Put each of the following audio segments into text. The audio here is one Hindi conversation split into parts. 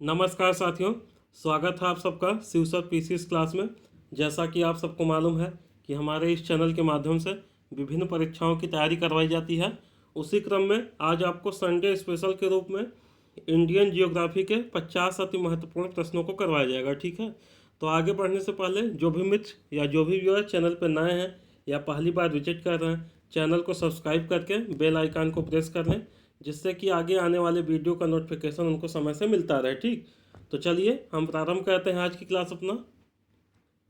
नमस्कार साथियों, स्वागत है आप सबका शिव सर पीसीएस क्लास में। जैसा कि आप सबको मालूम है कि हमारे इस चैनल के माध्यम से विभिन्न परीक्षाओं की तैयारी करवाई जाती है। उसी क्रम में आज आपको संडे स्पेशल के रूप में इंडियन जियोग्राफी के 50 अति महत्वपूर्ण प्रश्नों को करवाया जाएगा। ठीक है, तो आगे बढ़ने से पहले जो भी मित्र या जो भी व्यूअर चैनल पर नए हैं या पहली बार विजिट कर रहे हैं, चैनल को सब्सक्राइब करके बेल आइकन को प्रेस कर लें, जिससे कि आगे आने वाले वीडियो का नोटिफिकेशन उनको समय से मिलता रहे। ठीक, तो चलिए हम प्रारंभ करते हैं आज की क्लास अपना।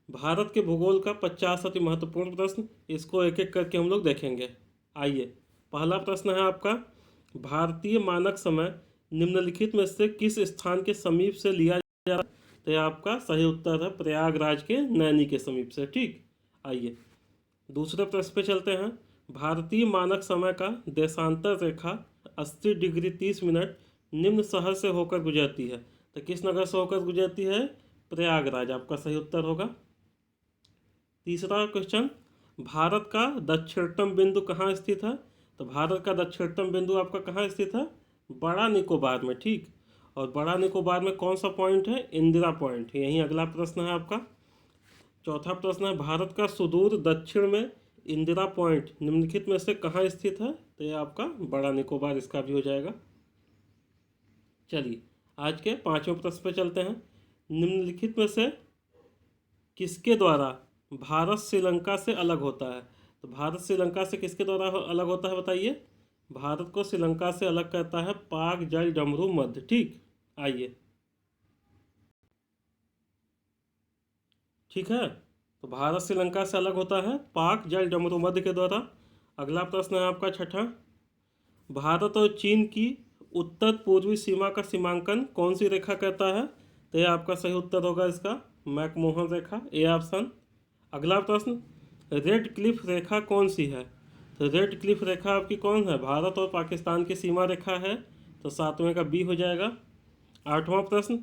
भारत के भूगोल का 50 अति महत्वपूर्ण प्रश्न, इसको एक एक करके हम लोग देखेंगे। आइए, पहला प्रश्न है आपका, भारतीय मानक समय निम्नलिखित में से किस स्थान के समीप से लिया जा रहा है? तो यह आपका सही उत्तर है प्रयागराज के नैनी के समीप से। ठीक, आइए दूसरे प्रश्न पे चलते हैं। भारतीय मानक समय का देशांतर रेखा 80 डिग्री 30 मिनट निम्न शहर से होकर गुजरती है। तो किस नगर से होकर गुजरती है? प्रयागराज आपका सही उत्तर होगा। तीसरा क्वेश्चन, भारत का दक्षिणतम बिंदु कहाँ स्थित है? तो भारत का दक्षिणतम बिंदु आपका कहाँ स्थित है? बड़ा निकोबार में। ठीक, और बड़ा निकोबार में कौन सा पॉइंट है? इंदिरा पॉइंट। यही अगला प्रश्न है आपका। चौथा प्रश्न है, भारत का सुदूर दक्षिण में इंदिरा पॉइंट निम्नलिखित में से कहाँ स्थित है? तो यह आपका बड़ा निकोबार, इसका भी हो जाएगा। चलिए आज के पांचवें प्रश्न पे चलते हैं। निम्नलिखित में से किसके द्वारा भारत श्रीलंका से अलग होता है? तो भारत श्रीलंका से किसके द्वारा अलग होता है बताइए? भारत को श्रीलंका से अलग करता है पाक जल डमरू मध्य। ठीक, आइए, ठीक है, तो भारत श्रीलंका से अलग होता है पाक जल डमरू मध्य के द्वारा। अगला प्रश्न है आपका छठा, भारत और चीन की उत्तर पूर्वी सीमा का सीमांकन कौन सी रेखा करता है? तो यह आपका सही उत्तर होगा इसका मैकमोहन रेखा, ए ऑप्शन। अगला प्रश्न, रेड क्लिफ रेखा कौन सी है? तो रेड क्लिफ रेखा आपकी कौन है? भारत और पाकिस्तान की सीमा रेखा है, तो सातवें का बी हो जाएगा। आठवां प्रश्न,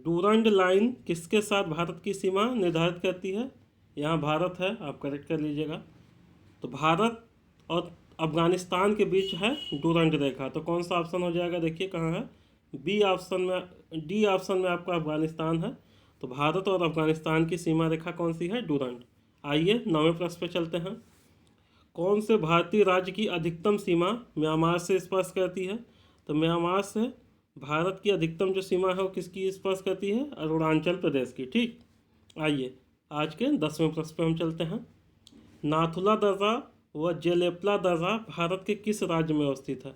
डूरंड लाइन किसके साथ भारत की सीमा निर्धारित करती है? यहाँ भारत है, आप करेक्ट कर लीजिएगा। तो भारत और अफगानिस्तान के बीच है डूरंड रेखा, तो कौन सा ऑप्शन हो जाएगा? देखिए कहाँ है, बी ऑप्शन में, डी ऑप्शन में आपका अफगानिस्तान है। तो भारत और अफगानिस्तान की सीमा रेखा कौन सी है? डूरंड। आइए नौवें प्रश्न पे चलते हैं। कौन से भारतीय राज्य की अधिकतम सीमा म्यांमार से स्पर्श करती है? तो म्यांमार से भारत की अधिकतम जो सीमा है वो किसकी स्पर्श करती है? अरुणाचल प्रदेश की। ठीक, आइए आज के 10वें प्रश्न पे हम चलते हैं। नाथुला दर्रा व जेलेपला दर्रा भारत के किस राज्य में अवस्थित है?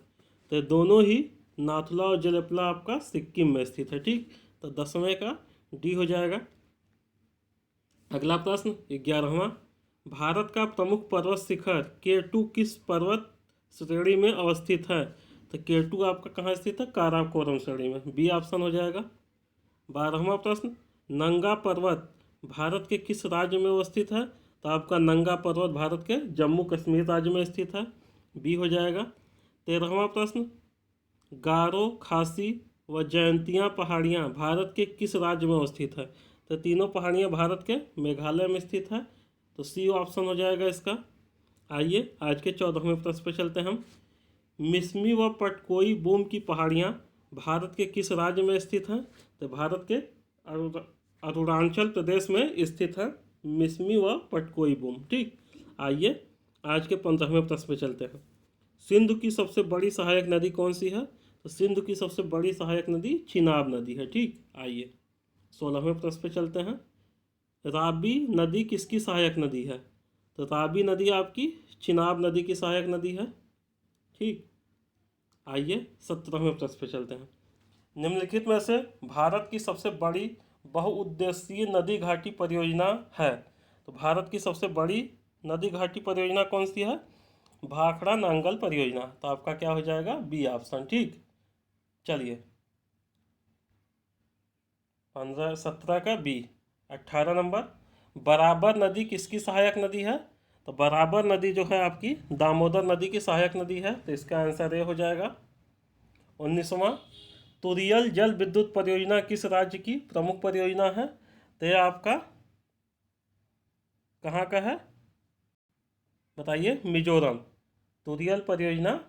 तो दोनों ही नाथुला और जेलेपला आपका सिक्किम में स्थित है। ठीक, तो 10वें का डी हो जाएगा। अगला प्रश्न 11वां, भारत का प्रमुख पर्वत शिखर K2 किस पर्वत श्रेणी में अवस्थित है? तो K2 आपका कहाँ स्थित है? काराकोरम श्रेणी में, बी ऑप्शन हो जाएगा। 12वां प्रश्न, नंगा पर्वत भारत के किस राज्य में अवस्थित है? तो आपका नंगा पर्वत भारत के जम्मू कश्मीर राज्य में स्थित है, बी हो जाएगा। 13वां प्रश्न, गारो खासी व जयंतिया पहाड़ियाँ भारत के किस राज्य में अवस्थित है? तो तीनों पहाड़ियाँ भारत के मेघालय में स्थित है, तो सी ऑप्शन हो जाएगा इसका। आइए आज के 14वें प्रश्न पर चलते हैं हम। मिसमी व पटकोई बूम की पहाड़ियाँ भारत के किस राज्य में स्थित हैं? तो भारत के अरुणाचल प्रदेश में स्थित है मिसमी व पटकोई बूम। ठीक, आइए आज के 15वें प्रश्न पे चलते हैं। सिंधु की सबसे बड़ी सहायक नदी कौन सी है? तो सिंधु की सबसे बड़ी सहायक नदी चिनाब नदी है। ठीक, आइए 16वें प्रश्न पे चलते हैं। राबी नदी किसकी सहायक नदी है? तो राबी नदी आपकी चिनाब नदी की सहायक नदी है। ठीक, आइए 17वें प्रश्न पे चलते हैं। निम्नलिखित में से भारत की सबसे बड़ी बहुउद्देशीय नदी घाटी परियोजना है? तो भारत की सबसे बड़ी नदी घाटी परियोजना कौन सी है? भाखड़ा नांगल परियोजना, तो आपका क्या हो जाएगा? B option. ठीक, चलिए 17 का बी। 18 नंबर, बराबर नदी किसकी सहायक नदी है? तो बराबर नदी जो है आपकी दामोदर नदी की सहायक नदी है, तो इसका आंसर ए हो जाएगा। 19वां, तुरियल जल विद्युत परियोजना किस राज्य की प्रमुख परियोजना है? तो यह आपका कहाँ का है बताइए? मिजोरम। तुरियल परियोजना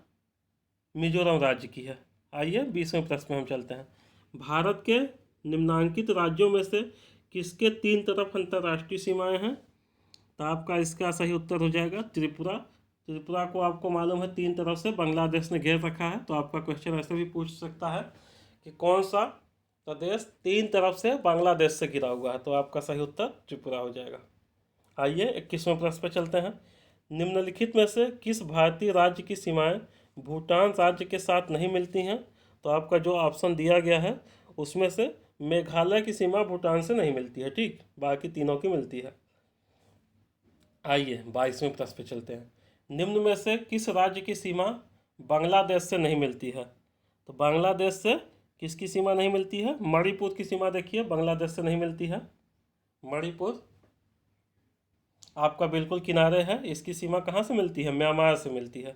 मिजोरम राज्य की है। आइए 20वें प्रश्न में हम चलते हैं। भारत के निम्नांकित राज्यों में से किसके 3 तरफ अंतर्राष्ट्रीय सीमाएं हैं? तो आपका इसका सही उत्तर हो जाएगा त्रिपुरा। त्रिपुरा को आपको मालूम है 3 तरफ से बांग्लादेश ने घेर रखा है। तो आपका क्वेश्चन ऐसे भी पूछ सकता है कि कौन सा प्रदेश 3 तरफ से बांग्लादेश से घिरा हुआ है? तो आपका सही उत्तर त्रिपुरा हो जाएगा। आइए 21वें प्रश्न पर चलते हैं। निम्नलिखित में से किस भारतीय राज्य की सीमाएं भूटान राज्य के साथ नहीं मिलती हैं? तो आपका जो ऑप्शन दिया गया है उसमें से मेघालय की सीमा भूटान से नहीं मिलती है, ठीक, बाकी तीनों की मिलती है। आइए 22वें प्रश्न पे चलते हैं। निम्न में से किस राज्य की सीमा बांग्लादेश से नहीं मिलती है? तो बांग्लादेश से किसकी सीमा नहीं मिलती है? मणिपुर की सीमा देखिए बांग्लादेश से नहीं मिलती है। मणिपुर आपका बिल्कुल किनारे है, इसकी सीमा कहाँ से मिलती है? म्यांमार से मिलती है।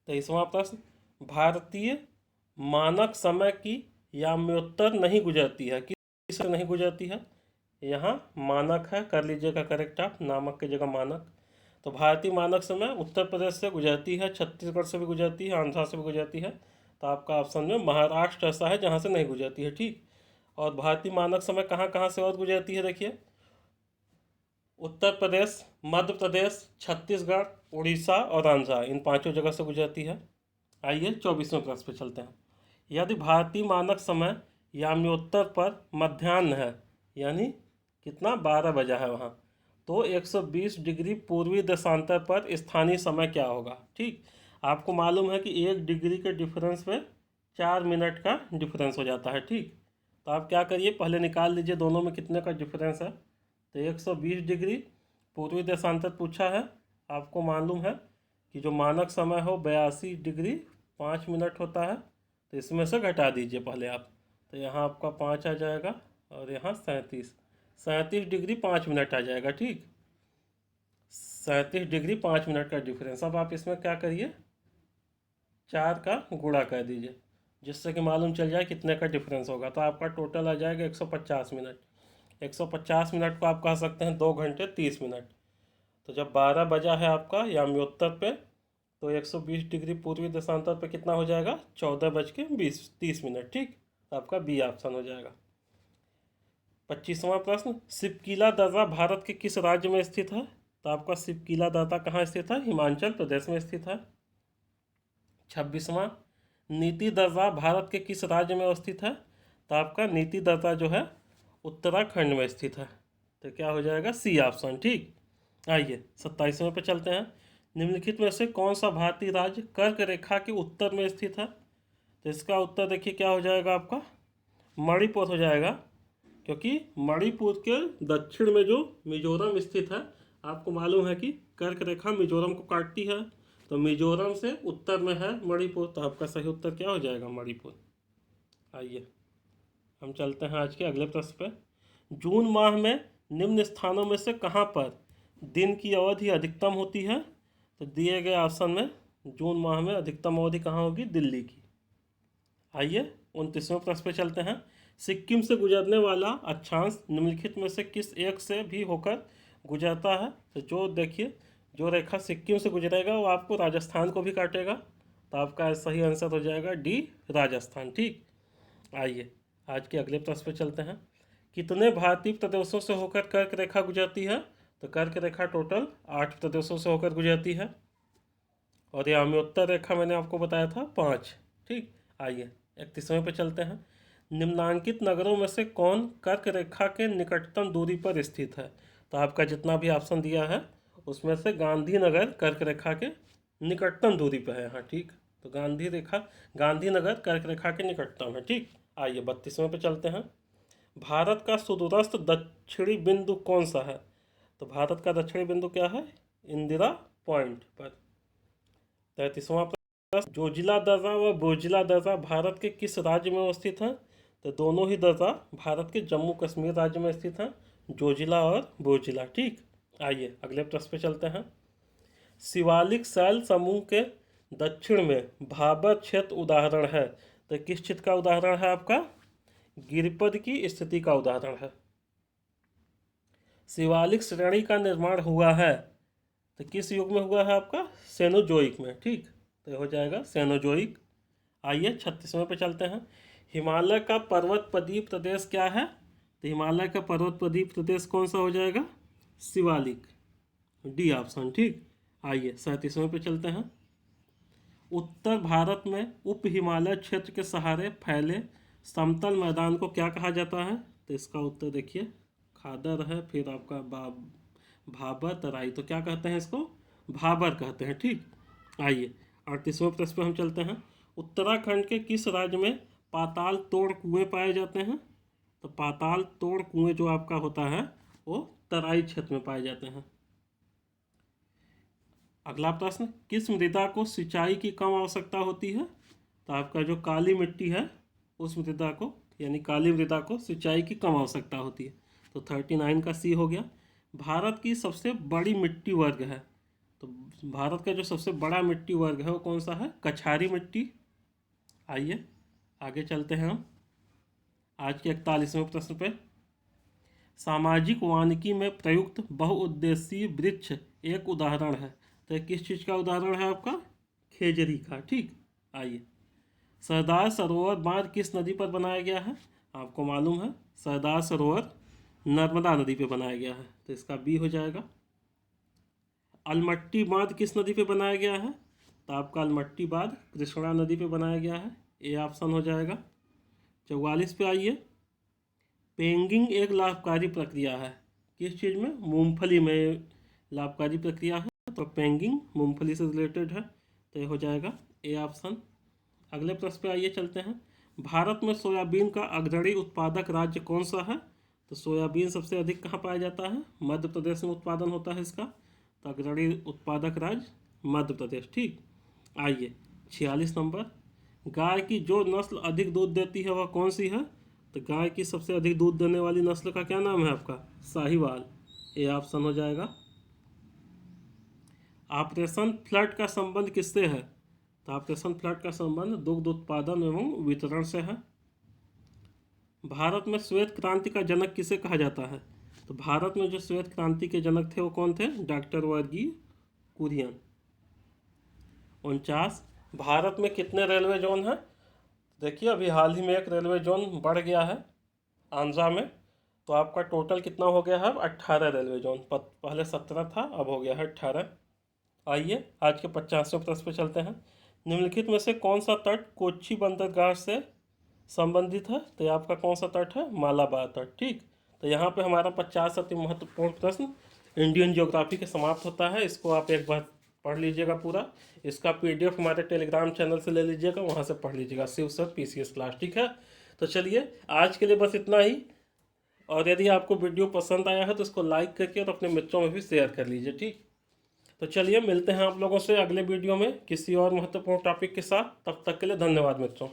23वां प्रश्न, भारतीय मानक समय की याम्योत्तर नहीं गुजरती है, किस से नहीं गुजरती है? यहाँ मानक है, कर लीजिएगा करेक्ट आप, नामक की जगह मानक। तो भारतीय मानक समय उत्तर प्रदेश से गुजरती है, छत्तीसगढ़ से भी गुजरती है, आंध्रा से भी गुजरती है। तो आपका ऑप्शन में महाराष्ट्र ऐसा है जहाँ से नहीं गुजरती है, ठीक। और भारतीय मानक समय कहाँ कहाँ से और गुजरती है देखिए, उत्तर प्रदेश, मध्य प्रदेश, छत्तीसगढ़, उड़ीसा और आंध्रा, इन 5 जगह से गुजरती है। आइए 24वें प्रश्न पे चलते हैं। यदि भारतीय मानक समय याम्योत्तर पर मध्याह्न है, यानी कितना 12 बजा है वहाँ, तो 120 डिग्री पूर्वी देशांतर पर स्थानीय समय क्या होगा? ठीक, आपको मालूम है कि 1 डिग्री के डिफरेंस पे 4 मिनट का डिफरेंस हो जाता है, ठीक। तो आप क्या करिए, पहले निकाल लीजिए दोनों में कितने का डिफरेंस है। तो 120 डिग्री पूर्वी देशांतर पूछा है, आपको मालूम है कि जो मानक समय हो 82 डिग्री 5 मिनट होता है। तो इसमें से घटा दीजिए पहले आप, तो यहाँ आपका 5 आ जाएगा और यहाँ 37 डिग्री 5 मिनट आ जाएगा, ठीक। 37 डिग्री 5 मिनट का डिफरेंस। अब आप इसमें क्या करिए, 4 का गुणा कर दीजिए, जिससे कि मालूम चल जाए कितने का डिफरेंस होगा। तो आपका टोटल आ जाएगा 150 मिनट। 150 मिनट को आप कह सकते हैं 2 घंटे 30 मिनट। तो जब 12 बजा है आपका याम्योत्तर पे, तो 120 डिग्री पूर्वी देशांतर पे कितना हो जाएगा? 14:20 मिनट, ठीक। तो आपका बी ऑप्शन हो जाएगा। 25वां प्रश्न, सिपकीला दर्रा भारत के किस राज्य में स्थित है? तो आपका सिपकीला दर्रा कहाँ स्थित है? हिमाचल प्रदेश में स्थित है। 26वां, नीति दर्रा भारत के किस राज्य में अवस्थित है? तो आपका नीति दर्रा जो है उत्तराखंड में स्थित है। तो क्या हो जाएगा? सी ऑप्शन, ठीक। आइए 27वें पे चलते हैं। निम्नलिखित में से कौन सा भारतीय राज्य कर्क रेखा के उत्तर में स्थित है? तो इसका उत्तर देखिए क्या हो जाएगा आपका? मणिपुर हो जाएगा, क्योंकि मणिपुर के दक्षिण में जो मिजोरम स्थित है, आपको मालूम है कि कर्क रेखा मिजोरम को काटती है। तो मिजोरम से उत्तर में है मणिपुर। तो आपका सही उत्तर क्या हो जाएगा? मणिपुर। आइए हम चलते हैं आज के अगले प्रश्न पे। जून माह में निम्न स्थानों में से कहाँ पर दिन की अवधि अधिकतम होती है? तो दिए गए ऑप्शन में जून माह में अधिकतम अवधि कहाँ होगी? दिल्ली की। आइए 29वें प्रश्न पे चलते हैं। सिक्किम से गुजरने वाला अक्षांश निम्नलिखित में से किस एक से भी होकर गुजरता है? तो जो देखिए, जो रेखा सिक्किम से गुजरेगा वो आपको राजस्थान को भी काटेगा। तो आपका सही आंसर हो जाएगा डी, राजस्थान, ठीक। आइए आज के अगले प्रश्न पे चलते हैं। कितने भारतीय प्रदेशों से होकर कर्क रेखा गुजरती है? तो कर्क रेखा टोटल 8 प्रदेशों से होकर गुजरती है। और याम्योत्तर रेखा मैंने आपको बताया था 5, ठीक। आइए 31वें पे चलते हैं। निम्नांकित नगरों में से कौन कर्क रेखा के निकटतम दूरी पर स्थित है? तो आपका जितना भी ऑप्शन दिया है उसमें से गांधीनगर कर्क रेखा के निकटतम दूरी पर है यहाँ, ठीक। तो गांधीनगर कर्क रेखा के निकटतम है, ठीक। आइए 32वें पे चलते हैं। भारत का सुदूरस्थ दक्षिणी बिंदु कौन सा है? तो भारत का दक्षिणी बिंदु क्या है? इंदिरा पॉइंट पर। 33वां प्रश्न, जोजिला दर्रा व बोजिला दर्रा भारत के किस राज्य में अवस्थित है? तो दोनों ही दर्रा भारत के जम्मू कश्मीर राज्य में स्थित हैं, जोजिला और बोजिला, ठीक। आइए अगले प्रश्न पे चलते हैं। शिवालिक शैल समूह के दक्षिण में भाबर क्षेत्र उदाहरण है। तो किस क्षेत्र का उदाहरण है? आपका गिरिपद की स्थिति का उदाहरण है। शिवालिक श्रेणी का निर्माण हुआ है तो किस युग में हुआ है? आपका सेनोजोइक में, ठीक। तो हो जाएगा सेनोजोइक। आइए 36वें पे चलते हैं। हिमालय का पर्वतपदीय प्रदेश क्या है? तो हिमालय का पर्वतपदीय प्रदेश कौन सा हो जाएगा? Shivalik, D option. ठीक, आइए 37वें पे चलते हैं। उत्तर भारत में उप हिमालय क्षेत्र के सहारे फैले समतल मैदान को क्या कहा जाता है? तो इसका उत्तर देखिए, खादर है, फिर आपका भाबर, तराई, तो क्या कहते हैं इसको? भाबर कहते हैं। ठीक, आइए 38वें प्रश्न पे हम चलते हैं। उत्तराखंड के किस राज्य में पाताल तोड़ कुएं पाए जाते हैं? तो पाताल तोड़ कुएं जो आपका होता है वो तराई क्षेत्र में पाए जाते हैं। अगला प्रश्न, किस मृदा को सिंचाई की कम आवश्यकता होती है? तो आपका जो काली मिट्टी है उस मृदा को, यानी काली मृदा को सिंचाई की कम आवश्यकता होती है। तो 39 का सी हो गया। भारत की सबसे बड़ी मिट्टी वर्ग है? तो भारत का जो सबसे बड़ा मिट्टी वर्ग है वो कौन सा है? कछारी मिट्टी। आइए आगे चलते हैं हम आज के 41वें प्रश्न पे। सामाजिक वानिकी में प्रयुक्त बहुउद्देशीय वृक्ष एक उदाहरण है? तो किस चीज़ का उदाहरण है आपका? खेजड़ी का। ठीक, आइए। सरदार सरोवर बांध किस नदी पर बनाया गया है? आपको मालूम है सरदार सरोवर नर्मदा नदी पे बनाया गया है, तो इसका बी हो जाएगा। अलमट्टी बांध किस नदी पे बनाया गया है? तो आपका अलमट्टी बांध कृष्णा नदी पे बनाया गया है, ए ऑप्शन हो जाएगा। 44 पे आइए। पेंगिंग एक लाभकारी प्रक्रिया है? किस चीज़ में? मूंगफली में लाभकारी प्रक्रिया है, तो पेंगिंग मूंगफली से रिलेटेड है, तो ये हो जाएगा ए ऑप्शन। अगले प्रश्न पे आइए चलते हैं। भारत में सोयाबीन का अग्रणी उत्पादक राज्य कौन सा है? तो सोयाबीन सबसे अधिक कहाँ पाया जाता है? मध्य प्रदेश में उत्पादन होता है इसका, तो अग्रणी उत्पादक राज्य मध्य प्रदेश। ठीक, आइए 46 नंबर। गाय की जो नस्ल अधिक दूध देती है वह कौन सी है? तो गाय की सबसे अधिक दूध देने वाली नस्ल का क्या नाम है आपका? साहिवाल, ए ऑप्शन हो जाएगा। ऑपरेशन फ्लड का संबंध किससे है? तो ऑपरेशन फ्लड का संबंध दुग्ध उत्पादन एवं वितरण से है। भारत में श्वेत क्रांति का जनक किसे कहा जाता है? तो भारत में जो श्वेत क्रांति के जनक थे वो कौन थे? डॉक्टर वर्गीज कुरियन। 49, भारत में कितने रेलवे जोन हैं? देखिए अभी हाल ही में एक रेलवे जोन बढ़ गया है आंध्रा में, तो आपका टोटल कितना हो गया है? अब 18 रेलवे जोन, पहले 17 था, अब हो गया है 18। आइए आज के 50वें प्रश्न पे चलते हैं। निम्नलिखित में से कौन सा तट कोच्चि बंदरगाह से संबंधित है? तो ये आपका कौन सा तट है? मालाबार तट। ठीक, तो यहाँ पे हमारा 50 अति महत्वपूर्ण प्रश्न इंडियन ज्योग्राफी के समाप्त होता है। इसको आप एक बार पढ़ लीजिएगा पूरा, इसका PDF हमारे टेलीग्राम चैनल से ले लीजिएगा, वहाँ से पढ़ लीजिएगा, शिव सर PCS क्लास। ठीक है, तो चलिए आज के लिए बस इतना ही, और यदि आपको वीडियो पसंद आया है तो इसको लाइक करके और अपने मित्रों में भी शेयर कर लीजिए। ठीक, तो चलिए मिलते हैं आप लोगों से अगले वीडियो में किसी और महत्वपूर्ण टॉपिक के साथ। तब तक के लिए धन्यवाद मित्रों।